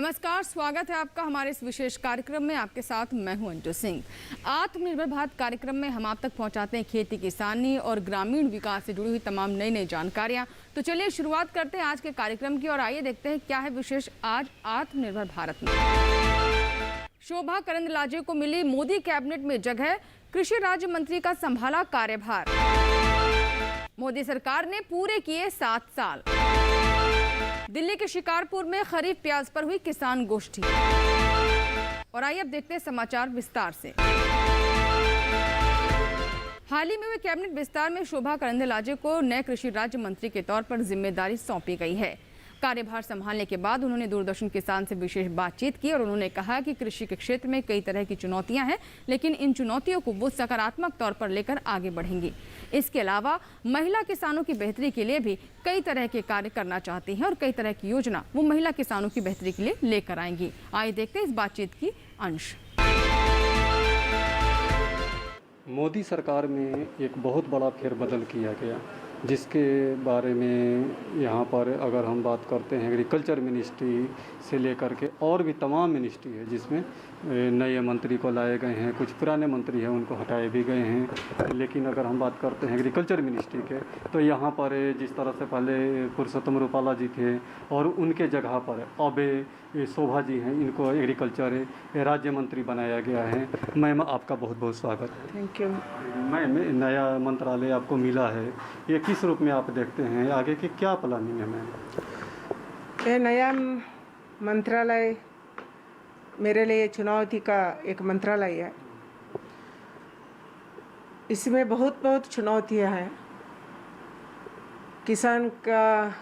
नमस्कार, स्वागत है आपका हमारे इस विशेष कार्यक्रम में। आपके साथ मैं हूं अंजू सिंह। आत्मनिर्भर भारत कार्यक्रम में हम आप तक पहुंचाते हैं खेती किसानी और ग्रामीण विकास से जुड़ी हुई तमाम नई नई जानकारियां। तो चलिए शुरुआत करते हैं आज के कार्यक्रम की और आइए देखते हैं क्या है विशेष आज आत्मनिर्भर भारत में। शोभा करंदलाजे को मिली मोदी कैबिनेट में जगह, कृषि राज्य मंत्री का संभाला कार्यभार। मोदी सरकार ने पूरे किए 7 साल। दिल्ली के शिकारपुर में खरीफ प्याज पर हुई किसान गोष्ठी। और आइए अब देखते हैं समाचार विस्तार से। हाल ही में हुए कैबिनेट विस्तार में शोभा करंदलाजे को नए कृषि राज्य मंत्री के तौर पर जिम्मेदारी सौंपी गई है। कार्यभार संभालने के बाद उन्होंने दूरदर्शन किसान से विशेष बातचीत की और उन्होंने कहा कि कृषि के क्षेत्र में कई तरह की चुनौतियां हैं, लेकिन इन चुनौतियों को वो सकारात्मक तौर पर लेकर आगे बढ़ेंगी। इसके अलावा महिला किसानों की बेहतरी के लिए भी कई तरह के कार्य करना चाहती हैं और कई तरह की योजना वो महिला किसानों की बेहतरी के लिए लेकर आएंगी। आइए देखते हैं इस बातचीत की अंश। मोदी सरकार में एक बहुत बड़ा फेरबदल किया गया, जिसके बारे में यहाँ पर अगर हम बात करते हैं एग्रीकल्चर मिनिस्ट्री से लेकर के और भी तमाम मिनिस्ट्री है, जिसमें नए मंत्री को लाए गए हैं, कुछ पुराने मंत्री हैं उनको हटाए भी गए हैं। लेकिन अगर हम बात करते हैं एग्रीकल्चर मिनिस्ट्री के, तो यहाँ पर जिस तरह से पहले पुरुषोत्तम रूपाला जी थे और उनके जगह पर अब शोभा जी हैं, इनको एग्रीकल्चर राज्य मंत्री बनाया गया है। मैम, आपका बहुत बहुत स्वागत है। Thank you. मैम, नया मंत्रालय आपको मिला है, ये किस रूप में आप देखते हैं? आगे की क्या प्लानिंग है मैम? ये नया मंत्रालय मेरे लिए चुनौती का एक मंत्रालय है। इसमें बहुत चुनौतियां हैं। किसान का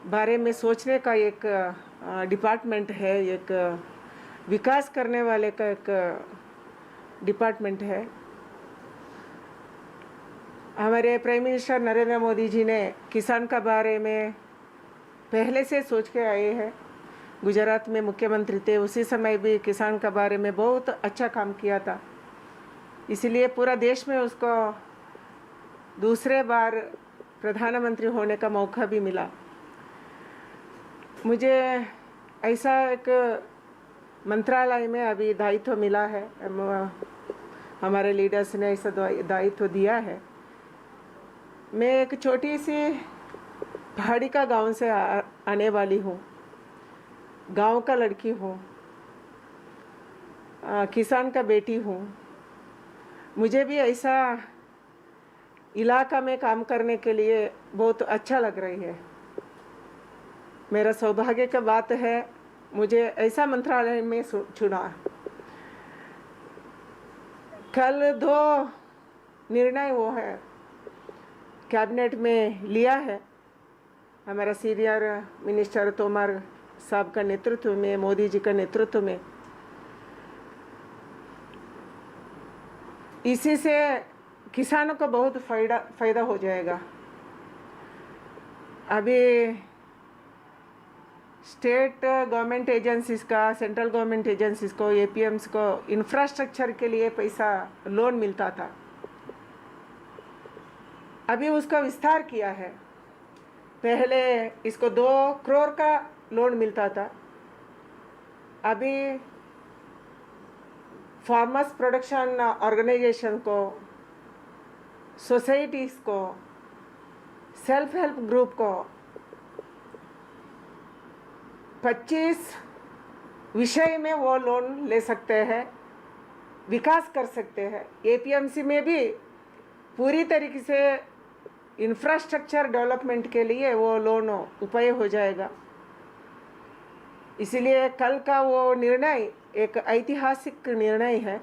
बारे में सोचने का एक डिपार्टमेंट है, एक विकास करने वाले का एक डिपार्टमेंट है। हमारे प्राइम मिनिस्टर नरेंद्र मोदी जी ने किसान का बारे में पहले से सोच के आए हैं। गुजरात में मुख्यमंत्री थे, उसी समय भी किसान का बारे में बहुत अच्छा काम किया था। इसलिए पूरा देश में उसको दूसरे बार प्रधानमंत्री होने का मौका भी मिला। मुझे ऐसा एक मंत्रालय में अभी दायित्व मिला है, हमारे लीडर्स ने ऐसा दायित्व दिया है। मैं एक छोटी सी पहाड़ी का गांव से आने वाली हूँ, गांव का लड़की हूँ, किसान का बेटी हूँ। मुझे भी ऐसा इलाका में काम करने के लिए बहुत अच्छा लग रही है। मेरा सौभाग्य का बात है, मुझे ऐसा मंत्रालय में चुना। कल 2 निर्णय वो है कैबिनेट में लिया है। हमारा सीनियर मिनिस्टर तोमर साहब का नेतृत्व में, मोदी जी का नेतृत्व में, इसी से किसानों को बहुत फायदा हो जाएगा। अभी स्टेट गवर्नमेंट एजेंसीज का, सेंट्रल गवर्नमेंट एजेंसीज को, एपीएम्स को इंफ्रास्ट्रक्चर के लिए पैसा लोन मिलता था। अभी उसका विस्तार किया है। पहले इसको 2 करोड़ का लोन मिलता था। अभी फार्मर्स प्रोडक्शन ऑर्गेनाइजेशन को, सोसाइटीज़ को, सेल्फ हेल्प ग्रुप को 25 विषय में वो लोन ले सकते हैं, विकास कर सकते हैं। एपीएमसी में भी पूरी तरीके से इंफ्रास्ट्रक्चर डेवलपमेंट के लिए वो लोन उपयोग हो जाएगा। इसलिए कल का वो निर्णय एक ऐतिहासिक निर्णय है।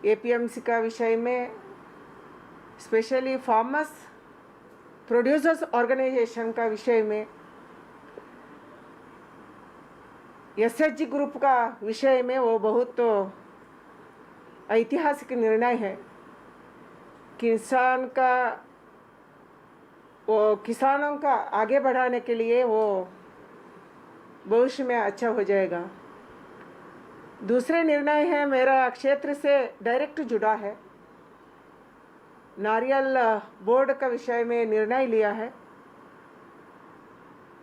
एपीएमसी का विषय में स्पेशली फार्मर्स प्रोड्यूसर्स ऑर्गेनाइजेशन का विषय में, एसएचजी ग्रुप का विषय में वो बहुत ऐतिहासिक निर्णय है। किसानों का आगे बढ़ाने के लिए वो भविष्य में अच्छा हो जाएगा। दूसरे निर्णय है, मेरा क्षेत्र से डायरेक्ट जुड़ा है। नारियल बोर्ड का विषय में निर्णय लिया है।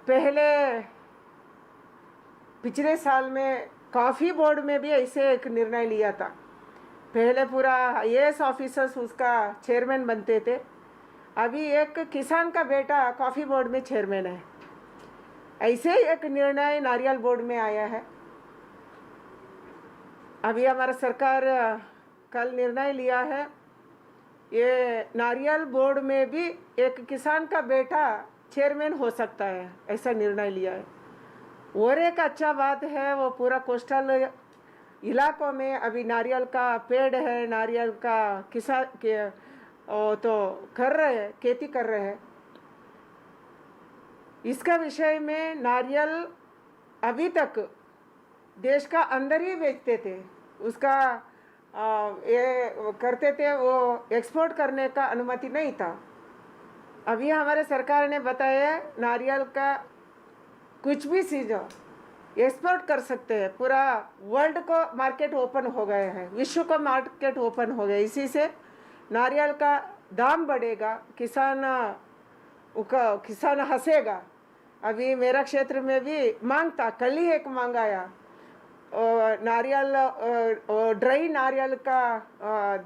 पहले पिछले साल में कॉफ़ी बोर्ड में भी ऐसे एक निर्णय लिया था। पहले पूरा IAS ऑफिसर्स उसका चेयरमैन बनते थे, अभी एक किसान का बेटा कॉफ़ी बोर्ड में चेयरमैन है। ऐसे ही एक निर्णय नारियल बोर्ड में आया है। अभी हमारा सरकार कल निर्णय लिया है, ये नारियल बोर्ड में भी एक किसान का बेटा चेयरमैन हो सकता है, ऐसा निर्णय लिया है। और एक अच्छा बात है, वो पूरा कोस्टल इलाकों में अभी नारियल का पेड़ है, नारियल का किसान के तो कर रहे हैं, खेती कर रहे हैं। इसका विषय में नारियल अभी तक देश का अंदर ही बेचते थे, उसका ये करते थे, वो एक्सपोर्ट करने का अनुमति नहीं था। अभी हमारे सरकार ने बताया नारियल का कुछ भी चीज़ एक्सपोर्ट कर सकते हैं, पूरा वर्ल्ड को मार्केट ओपन हो गए हैं, विश्व को मार्केट ओपन हो गया। इसी से नारियल का दाम बढ़ेगा, किसान हंसेगा। अभी मेरा क्षेत्र में भी मांग था, कल ही एक मांग आया, नारियल ड्राई नारियल का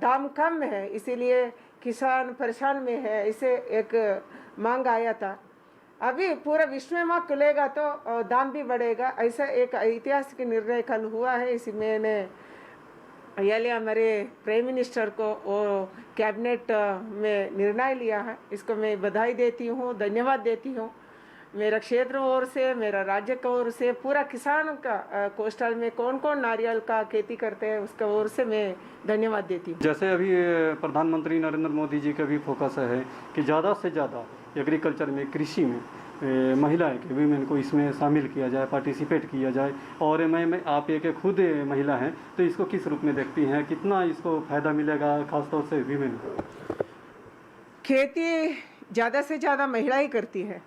दाम कम है, इसीलिए किसान परेशान में है, इसे एक मांग आया था। अभी पूरा विश्व में खुलेगा तो दाम भी बढ़ेगा, ऐसा एक ऐतिहासिक निर्णय कल हुआ है। इसी मैंने ये हमारे प्राइम मिनिस्टर को वो कैबिनेट में निर्णय लिया है, इसको मैं बधाई देती हूँ, धन्यवाद देती हूँ। मेरा क्षेत्र ओर से, मेरा राज्य की ओर से, पूरा किसान का कोस्टल में कौन कौन नारियल का खेती करते हैं उसका ओर से मैं धन्यवाद देती हूँ। जैसे अभी प्रधानमंत्री नरेंद्र मोदी जी का भी फोकस है कि ज़्यादा से ज़्यादा एग्रीकल्चर में, कृषि में महिलाएं के, वीमेन को इसमें शामिल किया जाए, पार्टिसिपेट किया जाए। और मैं आप एक खुद महिला हैं, तो इसको किस रूप में देखती हैं, कितना इसको फ़ायदा मिलेगा खासतौर से वीमेन को? खेती ज़्यादा से ज़्यादा महिला ही करती है।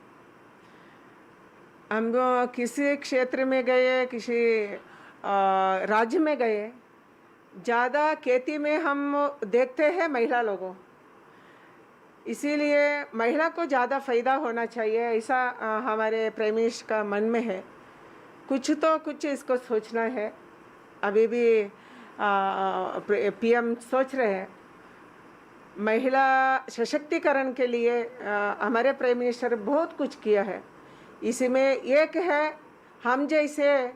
हम किसी क्षेत्र में गए, किसी राज्य में गए, ज़्यादा खेती में हम देखते हैं महिला लोगों, इसीलिए महिला को ज़्यादा फ़ायदा होना चाहिए, ऐसा हमारे प्राइम मिनिस्टर का मन में है। कुछ इसको सोचना है। अभी भी PM सोच रहे हैं महिला सशक्तिकरण के लिए। हमारे प्राइम मिनिस्टर बहुत कुछ किया है। इसी में एक है, हम जैसे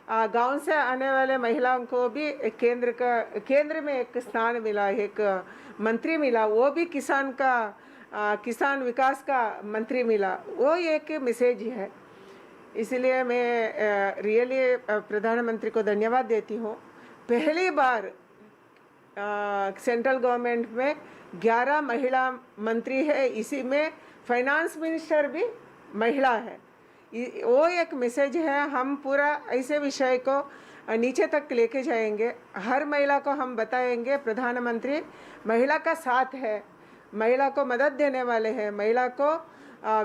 गांव से आने वाले महिलाओं को भी केंद्र में एक स्थान मिला, एक मंत्री मिला, वो भी किसान विकास का मंत्री मिला, वो एक मैसेज है। इसलिए मैं रियली प्रधानमंत्री को धन्यवाद देती हूँ। पहली बार सेंट्रल गवर्नमेंट में 11 महिला मंत्री है, इसी में फाइनेंस मिनिस्टर भी महिला है। वो एक मैसेज है। हम पूरा ऐसे विषय को नीचे तक लेके जाएंगे, हर महिला को हम बताएंगे प्रधानमंत्री महिला का साथ है, महिला को मदद देने वाले हैं, महिला को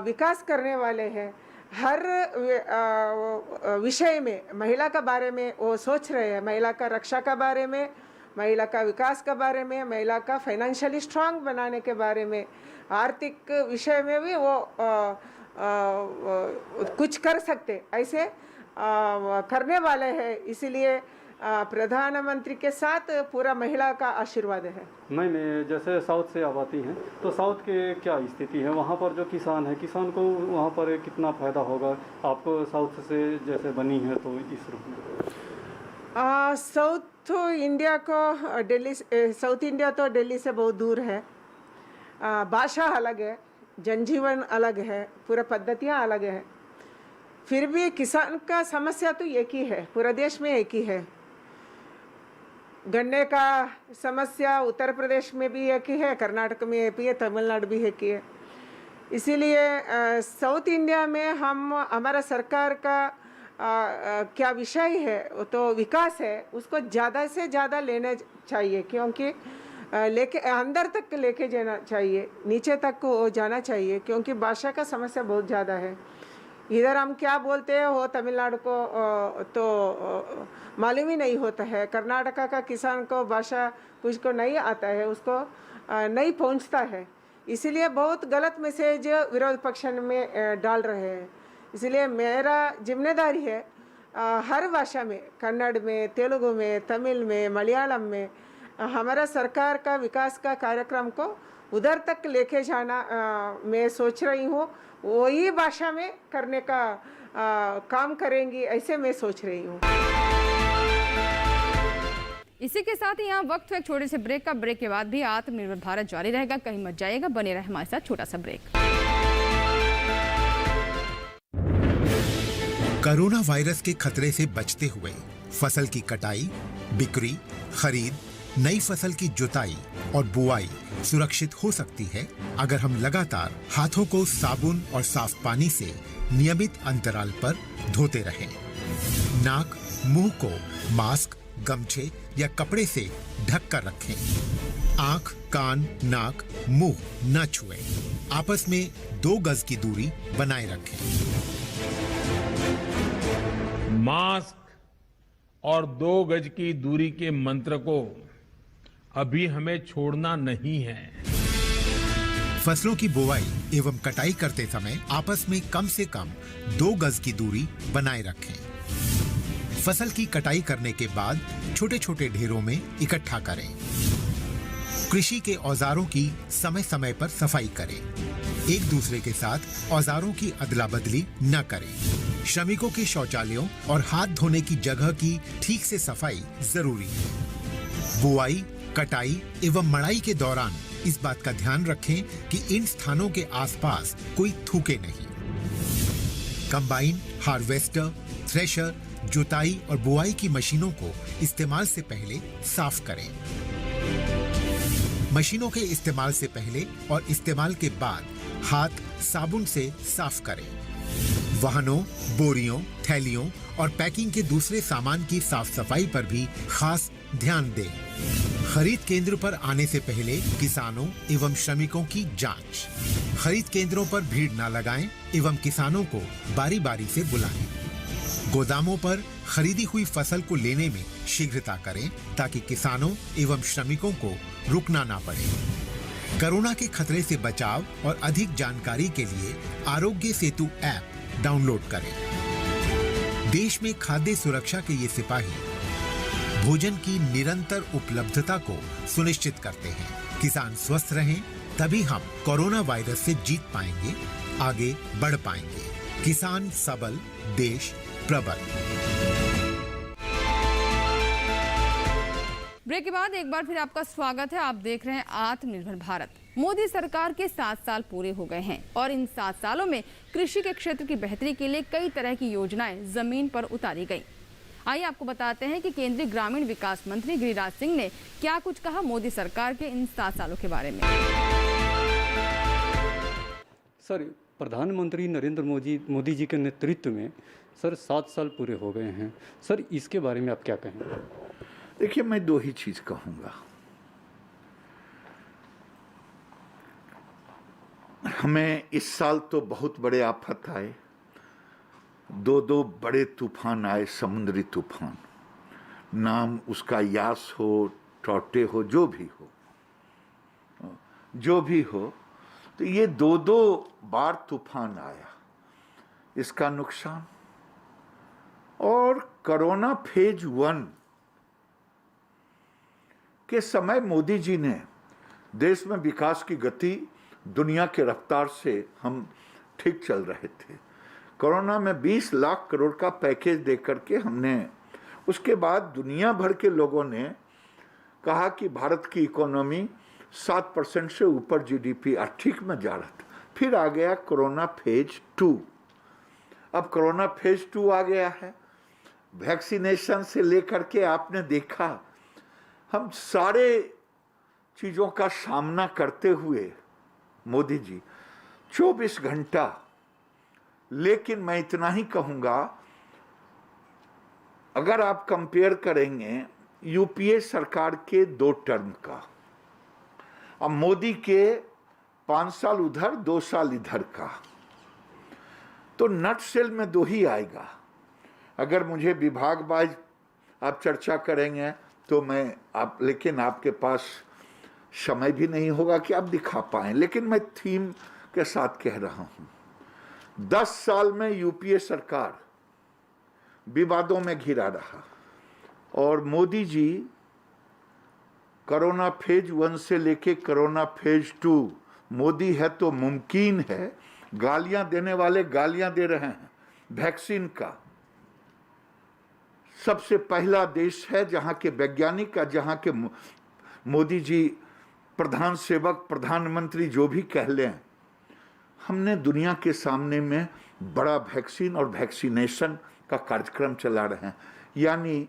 विकास करने वाले हैं। हर विषय में महिला का बारे में वो सोच रहे हैं, महिला का रक्षा का बारे में, महिला का विकास के बारे में, महिला का फाइनेंशियली स्ट्रांग बनाने के बारे में, आर्थिक विषय में भी वो कुछ कर सकते, ऐसे करने वाले हैं। इसलिए प्रधानमंत्री के साथ पूरा महिला का आशीर्वाद है। मैं जैसे साउथ से आप आती हैं, तो साउथ के क्या स्थिति है वहाँ पर? जो किसान है, किसान को वहाँ पर कितना फ़ायदा होगा? आपको साउथ से जैसे बनी है तो इस रूप में। साउथ इंडिया तो दिल्ली से बहुत दूर है, भाषा अलग है, जनजीवन अलग है, पूरा पद्धतियाँ अलग है। फिर भी किसान का समस्या तो एक ही है, पूरा देश में एक ही है। गन्ने का समस्या उत्तर प्रदेश में भी एक ही है, कर्नाटक में एक ही है, तमिलनाडु भी एक ही है। इसीलिए साउथ इंडिया में हमारा सरकार का क्या विषय है, तो विकास है, उसको ज़्यादा से ज़्यादा लेना चाहिए, क्योंकि लेके अंदर तक लेके जाना चाहिए, नीचे तक को जाना चाहिए, क्योंकि भाषा का समस्या बहुत ज़्यादा है। इधर हम क्या बोलते हैं वो तमिलनाडु को तो मालूम ही नहीं होता है, कर्नाटका का किसान को भाषा कुछ को नहीं आता है, उसको नहीं पहुंचता है। इसीलिए बहुत गलत मैसेज विरोध पक्ष में डाल रहे हैं। इसलिए मेरा जिम्मेदारी है हर भाषा में, कन्नड़ में, तेलुगु में, तमिल में, मलयालम में हमारा सरकार का विकास का कार्यक्रम को उधर तक लेके जाना मैं सोच रही हूँ। वही भाषा में करने का काम करेंगी, ऐसे मैं सोच रही हूँ। इसी के साथ ही यहाँ वक्त है एक छोटे से ब्रेक का। ब्रेक के बाद भी आत्मनिर्भर भारत जारी रहेगा, कहीं मत जाइएगा, बने रहे हमारे साथ। छोटा सा ब्रेक। कोरोना वायरस के खतरे से बचते हुए फसल की कटाई, बिक्री, खरीद, नई फसल की जुताई और बुआई सुरक्षित हो सकती है अगर हम लगातार हाथों को साबुन और साफ पानी से नियमित अंतराल पर धोते रहें। नाक, मुंह को मास्क, गमछे या कपड़े से ढक कर रखें। आंख, कान, नाक, मुंह न छुएं। आपस में 2 गज की दूरी बनाए रखें। मास्क और 2 गज की दूरी के मंत्र को अभी हमें छोड़ना नहीं है। फसलों की बुवाई एवं कटाई करते समय आपस में कम से कम 2 गज की दूरी बनाए रखें। फसल की कटाई करने के बाद छोटे छोटे ढेरों में इकट्ठा करें। कृषि के औजारों की समय समय पर सफाई करें। एक दूसरे के साथ औजारों की अदला बदली न करें। श्रमिकों के शौचालयों और हाथ धोने की जगह की ठीक से सफाई जरूरी है। बुआई, कटाई एवं मड़ाई के दौरान इस बात का ध्यान रखें कि इन स्थानों के आसपास कोई थूके नहीं। कंबाइन, हार्वेस्टर, थ्रेशर, जुताई और बुआई की मशीनों को इस्तेमाल से पहले साफ करें। मशीनों के इस्तेमाल से पहले और इस्तेमाल के बाद हाथ साबुन से साफ करें। वाहनों, बोरियों, थैलियों और पैकिंग के दूसरे सामान की साफ सफाई पर भी खास ध्यान दें। खरीद केंद्र पर आने से पहले किसानों एवं श्रमिकों की जांच। खरीद केंद्रों पर भीड़ न लगाएं एवं किसानों को बारी बारी से बुलाएं। गोदामों पर खरीदी हुई फसल को लेने में शीघ्रता करें ताकि किसानों एवं श्रमिकों को रुकना ना पड़े। कोरोना के खतरे से बचाव और अधिक जानकारी के लिए आरोग्य सेतु ऐप डाउनलोड करें। देश में खाद्य सुरक्षा के ये सिपाही भोजन की निरंतर उपलब्धता को सुनिश्चित करते हैं। किसान स्वस्थ रहें तभी हम कोरोना वायरस से जीत पाएंगे, आगे बढ़ पाएंगे। किसान सबल, देश प्रबल। ब्रेक के बाद एक बार फिर आपका स्वागत है। आप देख रहे हैं आत्मनिर्भर भारत। मोदी सरकार के 7 साल पूरे हो गए हैं और इन 7 सालों में कृषि के क्षेत्र की बेहतरी के लिए कई तरह की योजनाएं जमीन पर उतारी गई। आइए आपको बताते हैं कि केंद्रीय ग्रामीण विकास मंत्री गिरिराज सिंह ने क्या कुछ कहा मोदी सरकार के इन 7 सालों के बारे में। सर, प्रधानमंत्री नरेंद्र मोदी जी के नेतृत्व में सर 7 साल पूरे हो गए हैं। सर, इसके बारे में आप क्या कहेंगे? देखिए, मैं 2 ही चीज कहूंगा। हमें इस साल तो बहुत बड़े आफत आए, 2 बड़े तूफान आए, समुद्री तूफान। नाम उसका यास हो, टॉटे हो, जो भी हो, तो ये 2 बार तूफान आया। इसका नुकसान और कोरोना फेज 1 के समय मोदी जी ने देश में विकास की गति दुनिया के रफ्तार से हम ठीक चल रहे थे। कोरोना में 20 लाख करोड़ का पैकेज देकर के हमने, उसके बाद दुनिया भर के लोगों ने कहा कि भारत की इकोनॉमी 7% से ऊपर जीडीपी आर्थिक में जा रहा था। फिर आ गया कोरोना फेज 2। अब कोरोना फेज 2 आ गया है। वैक्सीनेशन से लेकर के आपने देखा, हम सारे चीज़ों का सामना करते हुए मोदी जी 24 घंटा। लेकिन मैं इतना ही कहूँगा, अगर आप कंपेयर करेंगे यूपीए सरकार के 2 टर्म का, अब मोदी के 5 साल उधर 2 साल इधर का, तो नट सेल में 2 ही आएगा। अगर मुझे विभाग वाइज आप चर्चा करेंगे तो लेकिन आपके पास समय भी नहीं होगा कि आप दिखा पाएं। लेकिन मैं थीम के साथ कह रहा हूं, 10 साल में यूपीए सरकार विवादों में घिरा रहा और मोदी जी कोरोना फेज 1 से लेके कोरोना फेज 2 मोदी है तो मुमकिन है, गालियां देने वाले गालियां दे रहे हैं। वैक्सीन का सबसे पहला देश है जहां के वैज्ञानिक का, जहां के मोदी जी प्रधान सेवक, प्रधानमंत्री जो भी कह लें, हमने दुनिया के सामने में बड़ा वैक्सीन और वैक्सीनेशन का कार्यक्रम चला रहे हैं। यानी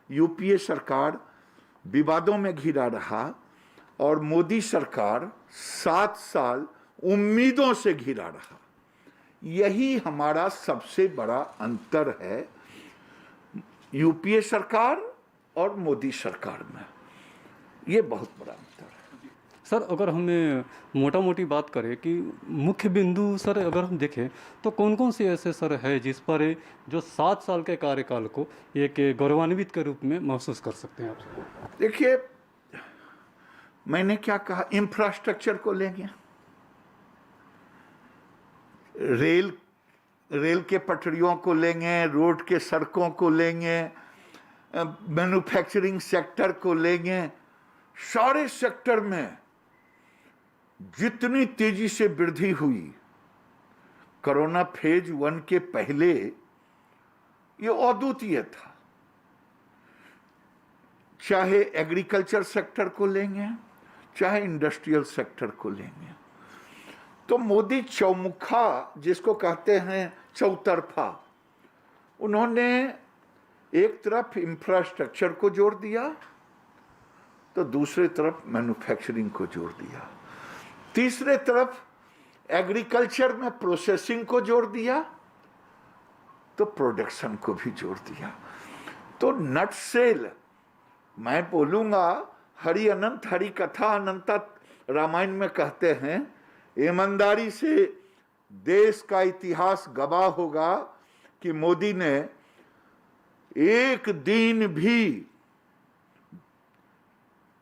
यूपीए सरकार विवादों में घिरा रहा और मोदी सरकार 7 साल उम्मीदों से घिरा रहा। यही हमारा सबसे बड़ा अंतर है यूपीए सरकार और मोदी सरकार में। ये बहुत बड़ा अंतर है। सर, अगर हमें मोटा मोटी बात करें कि मुख्य बिंदु सर अगर हम देखें तो कौन कौन से ऐसे सर है जिस पर जो 7 साल के कार्यकाल को एक गौरवान्वित के रूप में महसूस कर सकते हैं आप? देखिए, मैंने क्या कहा, इंफ्रास्ट्रक्चर को लेंगे, रेल के पटरियों को लेंगे, रोड के सड़कों को लेंगे, मैन्युफैक्चरिंग सेक्टर को लेंगे। सारे सेक्टर में जितनी तेजी से वृद्धि हुई कोरोना फेज 1 के पहले, ये अद्वितीय था। चाहे एग्रीकल्चर सेक्टर को लेंगे, चाहे इंडस्ट्रियल सेक्टर को लेंगे, तो मोदी चौमुखा जिसको कहते हैं चौतरफा, उन्होंने एक तरफ इंफ्रास्ट्रक्चर को जोड़ दिया तो दूसरी तरफ मैन्युफैक्चरिंग को जोड़ दिया, तीसरे तरफ एग्रीकल्चर में प्रोसेसिंग को जोड़ दिया तो प्रोडक्शन को भी जोड़ दिया। तो नट सेल मैं बोलूंगा, हरि अनंत हरि कथा अनंता रामायण में कहते हैं, ईमानदारी से देश का इतिहास गवाह होगा कि मोदी ने एक दिन भी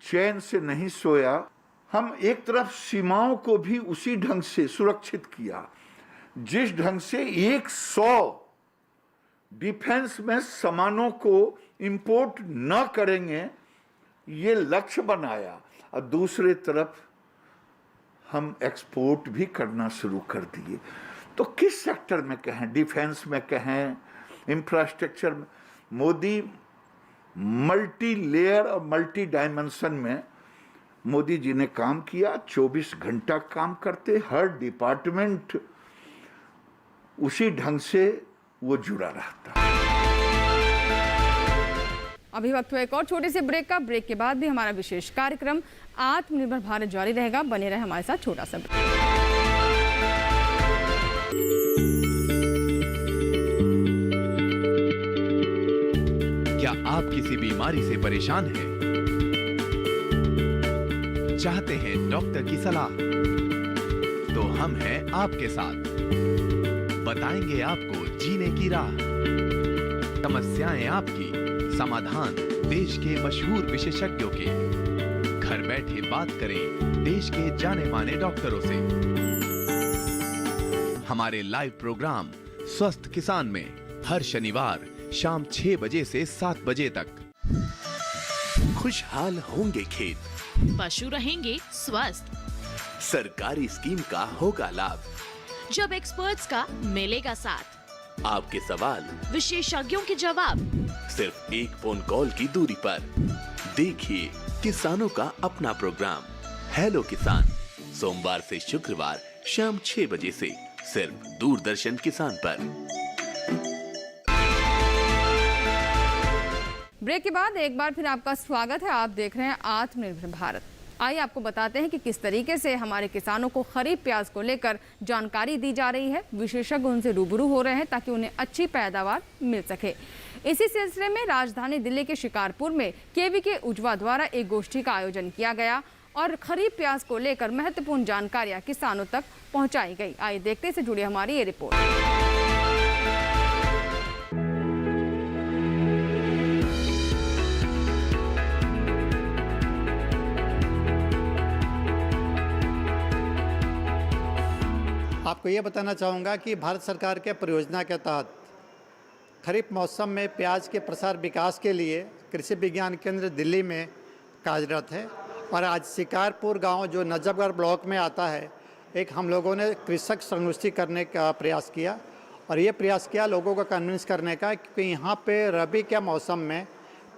चैन से नहीं सोया। हम एक तरफ सीमाओं को भी उसी ढंग से सुरक्षित किया जिस ढंग से 100 डिफेंस में सामानों को इंपोर्ट न करेंगे ये लक्ष्य बनाया, और दूसरे तरफ हम एक्सपोर्ट भी करना शुरू कर दिए। तो किस सेक्टर में कहें, डिफेंस में कहें, इंफ्रास्ट्रक्चर में, मोदी मल्टी लेयर और मल्टी डायमेंशन में मोदी जी ने काम किया। 24 घंटा काम करते, हर डिपार्टमेंट उसी ढंग से वो जुड़ा रहता। अभी वक्त हुआ एक और छोटे से ब्रेक का। ब्रेक के बाद भी हमारा विशेष कार्यक्रम आत्मनिर्भर भारत जारी रहेगा। बने रहे हमारे साथ। छोटा सा ब्रेक। क्या आप किसी बीमारी से परेशान हैं? चाहते हैं डॉक्टर की सलाह? तो हम हैं आपके साथ, बताएंगे आपको जीने की राह। समस्याएं आपकी, समाधान देश के मशहूर विशेषज्ञों के। घर बैठे बात करें देश के जाने माने डॉक्टरों से। हमारे लाइव प्रोग्राम स्वस्थ किसान में हर शनिवार शाम 6 बजे से 7 बजे तक। खुशहाल होंगे खेत, पशु रहेंगे स्वस्थ, सरकारी स्कीम का होगा लाभ, जब एक्सपर्ट्स का मिलेगा साथ, आपके सवाल विशेषज्ञों के जवाब, सिर्फ एक फोन कॉल की दूरी पर। देखिए किसानों का अपना प्रोग्राम हेलो किसान, सोमवार से शुक्रवार शाम 6 बजे से सिर्फ दूरदर्शन किसान पर। ब्रेक के बाद एक बार फिर आपका स्वागत है। आप देख रहे हैं आत्मनिर्भर भारत। आइए आपको बताते हैं कि किस तरीके से हमारे किसानों को खरीफ प्याज को लेकर जानकारी दी जा रही है। विशेषज्ञ उनसे रूबरू हो रहे हैं ताकि उन्हें अच्छी पैदावार मिल सके। इसी सिलसिले में राजधानी दिल्ली के शिकारपुर में केवीके उजवा द्वारा एक गोष्ठी का आयोजन किया गया और खरीफ प्याज को लेकर महत्वपूर्ण जानकारियां किसानों तक पहुंचाई गई। आइए देखते से जुड़ी हमारी ये रिपोर्ट। आपको ये बताना चाहूँगा कि भारत सरकार के परियोजना के तहत खरीफ मौसम में प्याज के प्रसार विकास के लिए कृषि विज्ञान केंद्र दिल्ली में कार्यरत है और आज शिकारपुर गांव जो नजफगढ़ ब्लॉक में आता है, एक हम लोगों ने कृषक संगोष्ठी करने का प्रयास किया और ये प्रयास किया लोगों को कन्विंस करने का, क्योंकि यहाँ पे रबी के मौसम में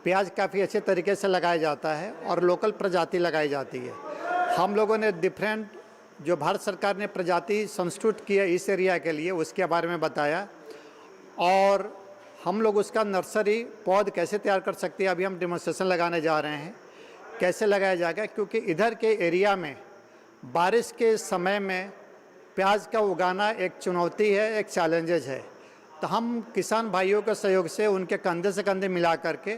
प्याज काफ़ी अच्छे तरीके से लगाया जाता है और लोकल प्रजाति लगाई जाती है। हम लोगों ने डिफरेंट जो भारत सरकार ने प्रजाति संस्कृत की है इस एरिया के लिए, उसके बारे में बताया और हम लोग उसका नर्सरी पौध कैसे तैयार कर सकते हैं, अभी हम डेमोन्स्ट्रेशन लगाने जा रहे हैं कैसे लगाया जाएगा, क्योंकि इधर के एरिया में बारिश के समय में प्याज का उगाना एक चुनौती है, एक चैलेंजेज है। तो हम किसान भाइयों के सहयोग से उनके कंधे से कंधे मिला करके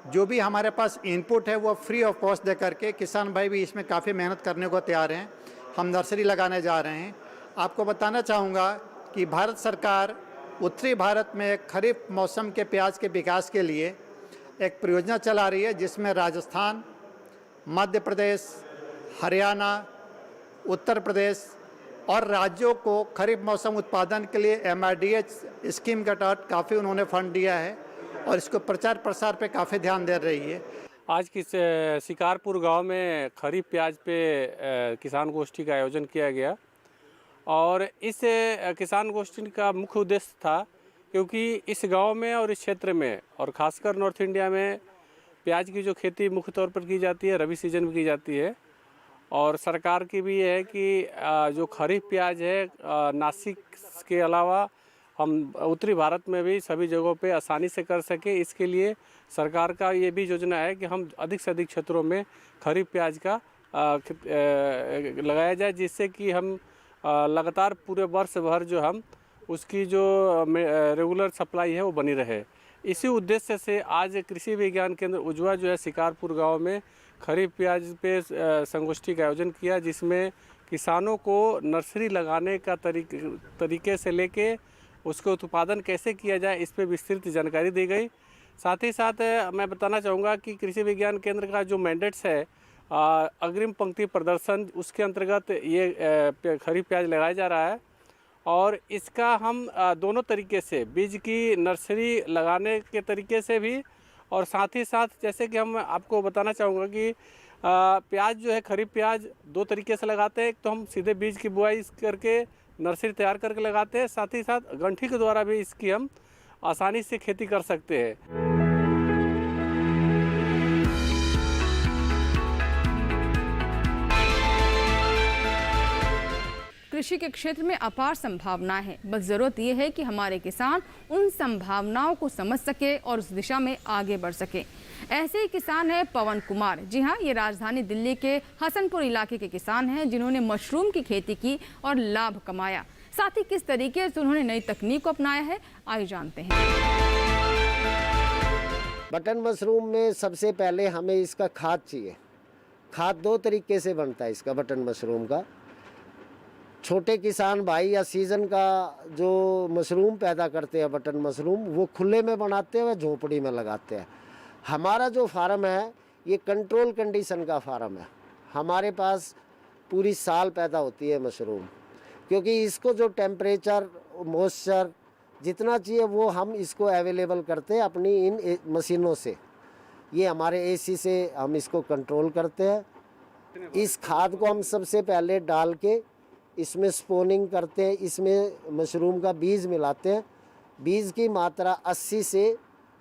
जो भी हमारे पास इनपुट है वो फ्री ऑफ कॉस्ट दे करके किसान भाई भी इसमें काफ़ी मेहनत करने को तैयार हैं। हम नर्सरी लगाने जा रहे हैं। आपको बताना चाहूँगा कि भारत सरकार उत्तरी भारत में खरीफ मौसम के प्याज के विकास के लिए एक परियोजना चला रही है, जिसमें राजस्थान, मध्य प्रदेश, हरियाणा, उत्तर प्रदेश और राज्यों को खरीफ मौसम उत्पादन के लिए MRDH स्कीम के तहत काफ़ी उन्होंने फंड दिया है और इसको प्रचार प्रसार पे काफ़ी ध्यान दे रही है। आज की शिकारपुर गांव में खरीफ प्याज पे किसान गोष्ठी का आयोजन किया गया और इस किसान गोष्ठी का मुख्य उद्देश्य था, क्योंकि इस गांव में और इस क्षेत्र में और ख़ासकर नॉर्थ इंडिया में प्याज की जो खेती मुख्य तौर पर की जाती है रबी सीजन में की जाती है और सरकार की भी है कि जो खरीफ प्याज है नासिक के अलावा हम उत्तरी भारत में भी सभी जगहों पे आसानी से कर सके, इसके लिए सरकार का ये भी योजना है कि हम अधिक से अधिक क्षेत्रों में खरीफ प्याज का लगाया जाए, जिससे कि हम लगातार पूरे वर्ष भर जो हम उसकी जो रेगुलर सप्लाई है वो बनी रहे। इसी उद्देश्य से आज कृषि विज्ञान केंद्र उजवा जो है शिकारपुर गांव में खरीफ प्याज पे संगोष्ठी का आयोजन किया, जिसमें किसानों को नर्सरी लगाने का तरीके से लेके उसको उत्पादन कैसे किया जाए इस पे विस्तृत जानकारी दी गई। साथ ही साथ मैं बताना चाहूँगा कि कृषि विज्ञान केंद्र का जो मैंडेट्स है अग्रिम पंक्ति प्रदर्शन, उसके अंतर्गत ये खरीफ प्याज लगाया जा रहा है और इसका हम दोनों तरीके से बीज की नर्सरी लगाने के तरीके से भी और साथ ही साथ जैसे कि हम आपको बताना चाहूँगा कि प्याज जो है खरीफ प्याज दो तरीके से लगाते हैं। एक तो हम सीधे बीज की बुआई करके नर्सरी तैयार करके लगाते हैं, साथ ही साथ गंठी के द्वारा भी इसकी हम आसानी से खेती कर सकते हैं। कृषि के क्षेत्र में अपार संभावनाएं हैं, बस जरूरत यह है कि हमारे किसान उन संभावनाओं को समझ सके और उस दिशा में आगे बढ़ सके। ऐसे ही किसान है पवन कुमार। जी हाँ, ये राजधानी दिल्ली के हसनपुर इलाके के किसान हैं, जिन्होंने मशरूम की खेती की और लाभ कमाया। साथ ही किस तरीके से उन्होंने नई तकनीक को अपनाया है, आइए जानते हैं। बटन मशरूम में सबसे पहले हमें इसका खाद चाहिए। खाद दो तरीके से बनता है इसका बटन मशरूम का। छोटे किसान भाई या सीज़न का जो मशरूम पैदा करते हैं बटन मशरूम, वो खुले में बनाते हैं, झोपड़ी में लगाते हैं। हमारा जो फार्म है ये कंट्रोल कंडीशन का फार्म है। हमारे पास पूरी साल पैदा होती है मशरूम, क्योंकि इसको जो टेम्परेचर मॉइस्चर जितना चाहिए वो हम इसको अवेलेबल करते हैं अपनी इन मशीनों से। ये हमारे AC से हम इसको कंट्रोल करते हैं। इस खाद को हम सबसे पहले डाल के इसमें स्पोनिंग करते हैं, इसमें मशरूम का बीज मिलाते हैं। बीज की मात्रा 80 से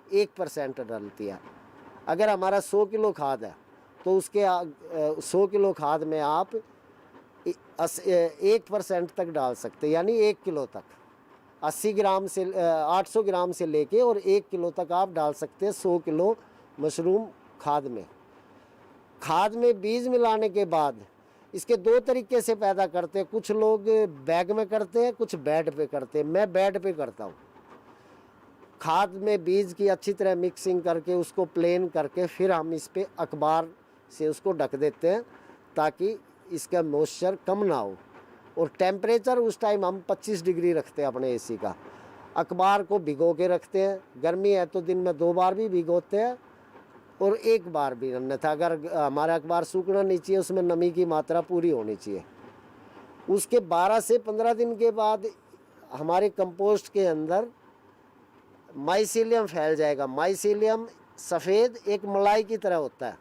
1% डलती है। अगर हमारा 100 किलो खाद है तो उसके 100 किलो खाद में आप 1% तक डाल सकते हैं, यानी 1 किलो तक। 80 ग्राम से 800 ग्राम से लेके और 1 किलो तक आप डाल सकते हैं 100 किलो मशरूम खाद में। खाद में बीज मिलाने के बाद इसके दो तरीके से पैदा करते हैं। कुछ लोग बैग में करते हैं, कुछ बेड पे करते हैं। मैं बेड पे करता हूँ। खाद में बीज की अच्छी तरह मिक्सिंग करके उसको प्लेन करके फिर हम इस पे अखबार से उसको ढक देते हैं ताकि इसका मॉइस्चर कम ना हो। और टेम्परेचर उस टाइम हम 25 डिग्री रखते हैं अपने AC का। अखबार को भिगो के रखते हैं। गर्मी है तो दिन में 2 बार भी भिगोते हैं और 1 बार भी, अन्यथा अगर हमारा अखबार सूखना नहीं चाहिए, उसमें नमी की मात्रा पूरी होनी चाहिए। उसके 12 से 15 दिन के बाद हमारे कंपोस्ट के अंदर माइसीलियम फैल जाएगा। माइसीलियम सफ़ेद एक मलाई की तरह होता है,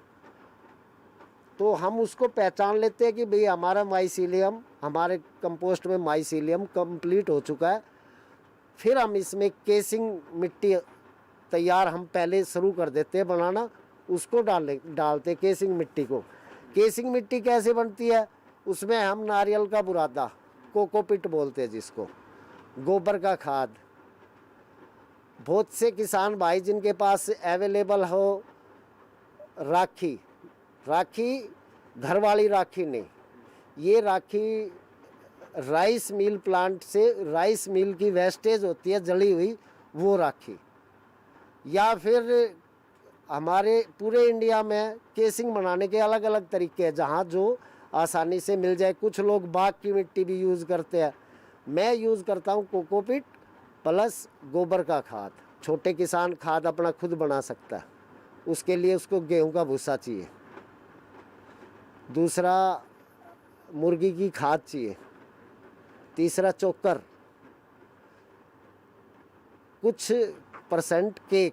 तो हम उसको पहचान लेते हैं कि भाई हमारा माइसीलियम, हमारे कंपोस्ट में माइसीलियम कंप्लीट हो चुका है। फिर हम इसमें केसिंग मिट्टी तैयार हम पहले शुरू कर देते हैं बनाना, उसको डालते केसिंग मिट्टी को। केसिंग मिट्टी कैसे बनती है? उसमें हम नारियल का बुरादा, कोकोपिट बोलते हैं जिसको, गोबर का खाद। बहुत से किसान भाई जिनके पास अवेलेबल हो राखी, घर वाली राखी नहीं, ये राखी राइस मिल प्लांट से, राइस मिल की वेस्टेज होती है जली हुई, वो राखी। या फिर हमारे पूरे इंडिया में केसिंग बनाने के अलग अलग तरीके हैं, जहाँ जो आसानी से मिल जाए। कुछ लोग बाग की मिट्टी भी यूज़ करते हैं, मैं यूज़ करता हूँ कोकोपिट प्लस गोबर का खाद। छोटे किसान खाद अपना खुद बना सकता है, उसके लिए उसको गेहूं का भूसा चाहिए, दूसरा मुर्गी की खाद चाहिए, तीसरा चोकर, कुछ परसेंट के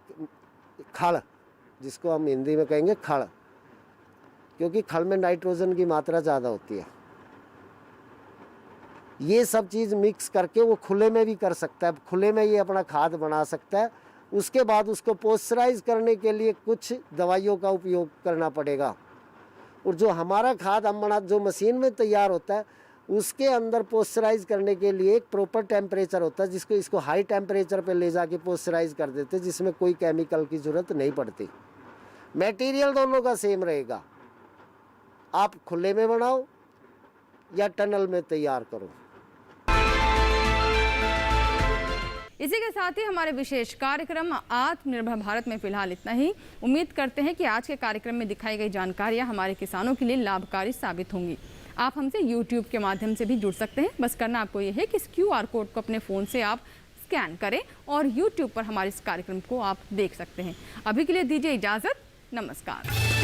खड़, जिसको हम हिंदी में कहेंगे खड़, क्योंकि खड़ में नाइट्रोजन की मात्रा ज़्यादा होती है। ये सब चीज़ मिक्स करके वो खुले में भी कर सकता है, खुले में ये अपना खाद बना सकता है। उसके बाद उसको पॉइस्चराइज करने के लिए कुछ दवाइयों का उपयोग करना पड़ेगा। और जो हमारा खाद हम बना, जो मशीन में तैयार होता है, उसके अंदर पॉइस्चराइज करने के लिए एक प्रॉपर टेम्परेचर होता है, जिसको इसको हाई टेम्परेचर पे ले जाके पॉइस्चराइज कर देते हैं, जिसमें कोई केमिकल की ज़रूरत नहीं पड़ती। मटेरियल दोनों का सेम रहेगा, आप खुले में बनाओ या टनल में तैयार करो। इसी के साथ ही हमारे विशेष कार्यक्रम आत्मनिर्भर भारत में फिलहाल इतना ही। उम्मीद करते हैं कि आज के कार्यक्रम में दिखाई गई जानकारियां हमारे किसानों के लिए लाभकारी साबित होंगी। आप हमसे YouTube के माध्यम से भी जुड़ सकते हैं। बस करना आपको यह है कि इस QR कोड को अपने फ़ोन से आप स्कैन करें और YouTube पर हमारे इस कार्यक्रम को आप देख सकते हैं। अभी के लिए दीजिए इजाज़त, नमस्कार।